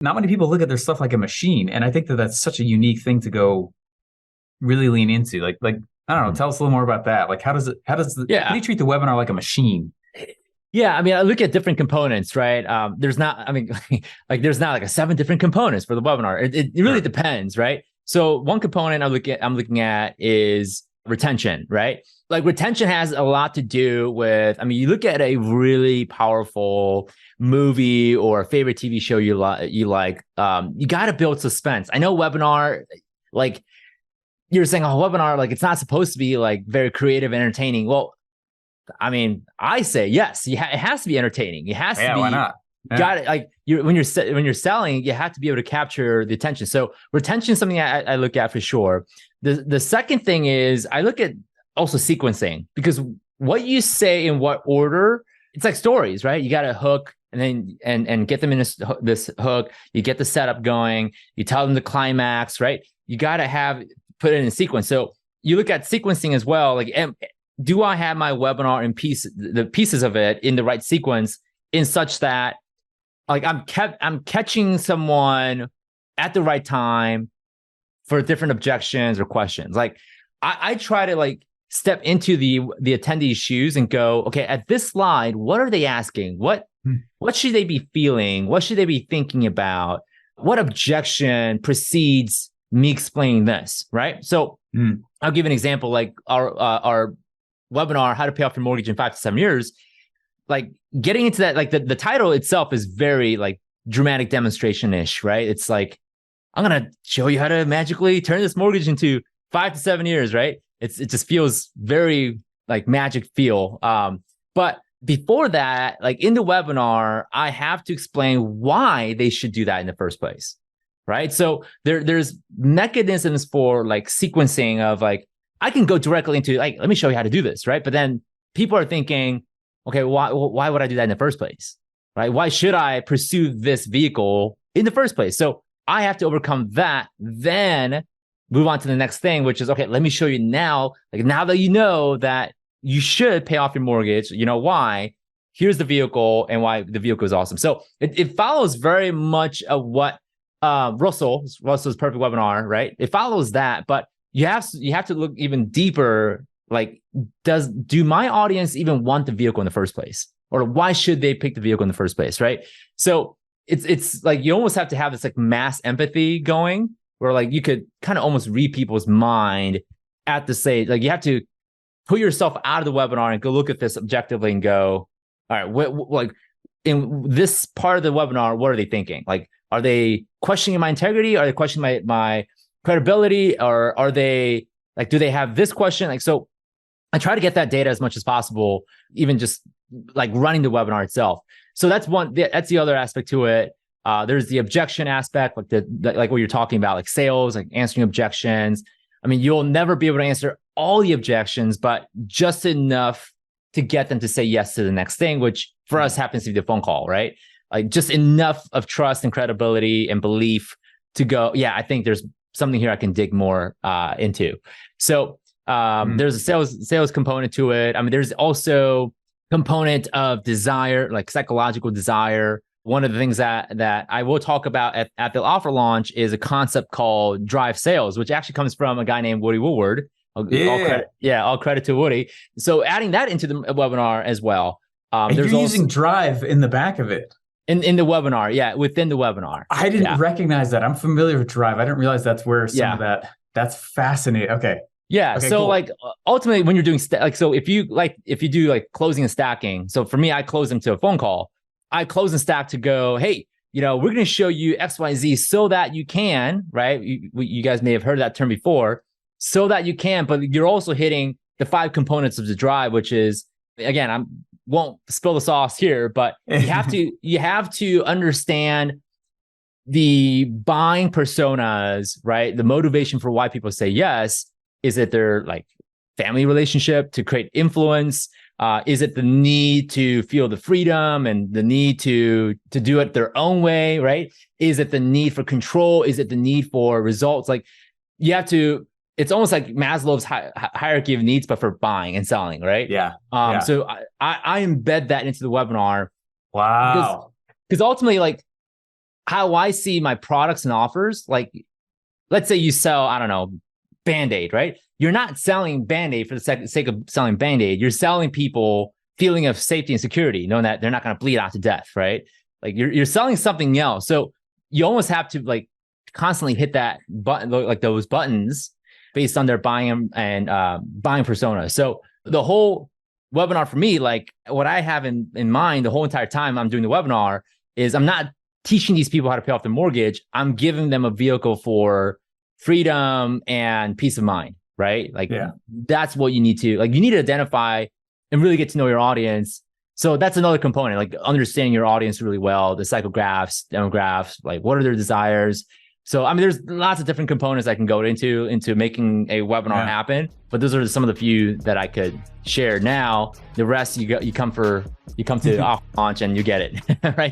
not many people look at their stuff like a machine. And I think that that's such a unique thing to go really lean into. Like, I don't know, tell us a little more about that. Like, how do Yeah. you treat the webinar like a machine? Yeah, I mean, I look at different components, right? There's not, I mean, like there's not like a 7 different components for the webinar. It really Sure. depends, right? So one component I'm looking at is retention, right? Like retention has a lot to do with, I mean, you look at a really powerful movie or a favorite TV show you like, you got to build suspense. I know webinar, like you're saying, oh, webinar, like it's not supposed to be like very creative and entertaining. Well, I mean, I say yes. It has to be entertaining. It has to Yeah, why be not? Yeah. got it. Like when you're selling, you have to be able to capture the attention. So retention is something I look at for sure. The second thing is I look at also sequencing, because what you say in what order, it's like stories, right? You got to hook and then and get them in this hook. You get the setup going. You tell them the climax, right? You got to put it in a sequence. So you look at sequencing as well. Like, do I have my webinar in the pieces of it in the right sequence, in such that like I'm catching someone at the right time for different objections or questions. Like I try to like step into the attendee's shoes and go, okay, at this slide, what are they asking? What should they be feeling? What should they be thinking about? What objection precedes me explaining this, right? So I'll give an example, like our webinar, how to pay off your mortgage in 5 to 7 years. Like getting into that, like the title itself is very like dramatic demonstration-ish, right? It's like, I'm going to show you how to magically turn this mortgage into 5 to 7 years, right? It just feels very like magic feel. But before that, like in the webinar, I have to explain why they should do that in the first place, right? So there's mechanisms for like sequencing of like, I can go directly into like, let me show you how to do this, right? But then people are thinking, okay, why would I do that in the first place, right? Why should I pursue this vehicle in the first place? So I have to overcome that, then move on to the next thing, which is, okay, let me show you now, like now that you know that you should pay off your mortgage, you know why, here's the vehicle and why the vehicle is awesome. So it follows very much of what Russell's perfect webinar, right? It follows that, but you have to look even deeper. Like, do my audience even want the vehicle in the first place? Or why should they pick the vehicle in the first place, right? So it's like you almost have to have this like mass empathy going, where like you could kind of almost read people's mind at the stage. Like you have to put yourself out of the webinar and go look at this objectively and go, all right, like in this part of the webinar, what are they thinking? Like, are they questioning my integrity? Are they questioning my credibility? Or are they like, do they have this question? Like, so I try to get that data as much as possible, even just like running the webinar itself. So that's the other aspect to it. There's the objection aspect, like like what you're talking about, like sales, like answering objections. I mean, you'll never be able to answer all the objections, but just enough to get them to say yes to the next thing, which for us happens to be the phone call, right? Like just enough of trust and credibility and belief to go, yeah, I think there's something here I can dig more into. So there's a sales component to it. I mean, there's also component of desire, like psychological desire. One of the things that I will talk about at the offer launch is a concept called drive sales, which actually comes from a guy named Woody Woodward. All credit to Woody. So adding that into the webinar as well. And you're using drive in the back of it. In the webinar, yeah, within the webinar. I didn't recognize that. I'm familiar with drive. I didn't realize that's where some of that. That's fascinating. Okay. Yeah. Okay, so cool. Like ultimately when you're doing so if you do like closing and stacking. So for me, I close them to a phone call. I close and stack to go, hey, we're going to show you XYZ so that you can, right? You guys may have heard that term before, so that you can, but you're also hitting the 5 components of the drive, which is, again, I won't spill the sauce here, but you have to understand the buying personas, right? The motivation for why people say yes. Is it their like family relationship to create influence? Is it the need to feel the freedom and the need to do it their own way, right? Is it the need for control? Is it the need for results? Like you have to, it's almost like Maslow's hierarchy of needs, but for buying and selling, right? Yeah. So I embed that into the webinar. Wow. Because ultimately, like, how I see my products and offers, like let's say you sell, I don't know, Band-Aid, right? You're not selling Band-Aid for the sake of selling Band-Aid. You're selling people feeling of safety and security, knowing that they're not going to bleed out to death, right? Like you're selling something else. So you almost have to like constantly hit that button, like those buttons based on their buying and buying persona. So the whole webinar for me, like what I have in mind the whole entire time I'm doing the webinar is I'm not teaching these people how to pay off their mortgage. I'm giving them a vehicle for freedom and peace of mind, right? Like that's what you need to, like you need to identify and really get to know your audience. So that's another component, like understanding your audience really well, the psychographs, demographics, like what are their desires? So, I mean, there's lots of different components I can go into making a webinar happen, but those are some of the few that I could share now. The rest you come to off launch and you get it, right?